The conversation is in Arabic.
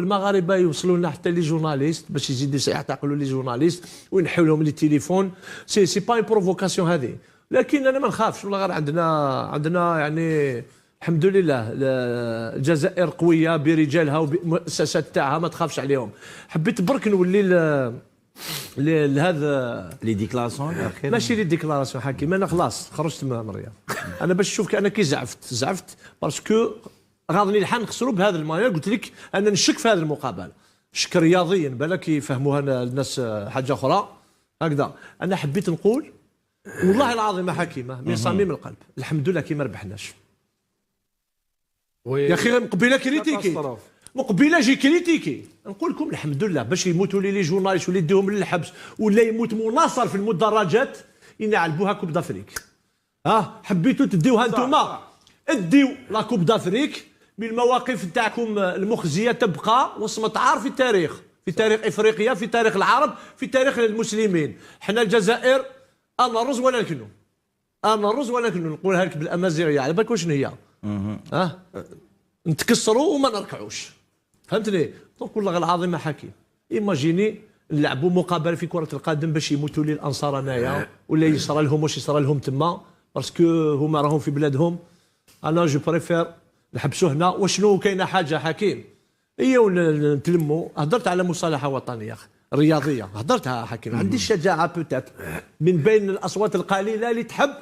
المغاربه يوصلوا لنا حتى لي جورناليست باش يزيدوا يعتقلوا لي جورناليست وينحيوا لهم لي تليفون. سي با بروفوكاسيون هذه. لكن انا ما نخافش والله، غير عندنا يعني الحمد لله الجزائر قويه برجالها وبالمؤسسات تاعها، ما تخافش عليهم. حبيت برك نولي لهذا لي ديكلاراسيون الاخيره، ماشي لي ديكلاراسيون حكيم. انا خلاص خرجت من الرياض. انا باش تشوف كأنا كي زعفت باسكو غاضني الحال نخسروا بهذا المانيا. قلت لك انا نشك في هذه المقابله، شك رياضيا بالك يفهموها الناس حاجه اخرى هكذا. انا حبيت نقول والله العظيم حكيمه من صميم القلب الحمد لله كي ما ربحناش. يا اخي مقبله كريتيكي، مقبله جي كريتيكي، نقول لكم الحمد لله باش يموتوا لي جورناليست ولا يديهم للحبس ولا يموت مناصر في المدرجات ينعلبوها كوب دافريك. حبيتوا تديوها انتوما، اديو لا كوب دافريك بالمواقف تاعكم المخزيه، تبقى وصمه عار في التاريخ، في تاريخ افريقيا، في تاريخ العرب، في تاريخ المسلمين. حنا الجزائر انا الرز ولا نكنو، انا الرز ولا نكنو، نقولها لك بالامازيغيه على بالك واش هي. نتكسروا وما نركعوش، فهمتني؟ دونك والله العظيم حكيم ايماجيني نلعبوا مقابله في كره القدم باش يموتوا لي الانصار انايا ولا يصرى لهم واش يصرى لهم تما، باسكو هما راهم في بلادهم. انا جو بريفير نحبسوا هنا. وشنو كاينه حاجه حكيم هي نتلموا. هضرت على مصالحه وطنيه رياضيه، هضرتها حكيم. عندي الشجاعه بوتات من بين الاصوات القليله اللي تحب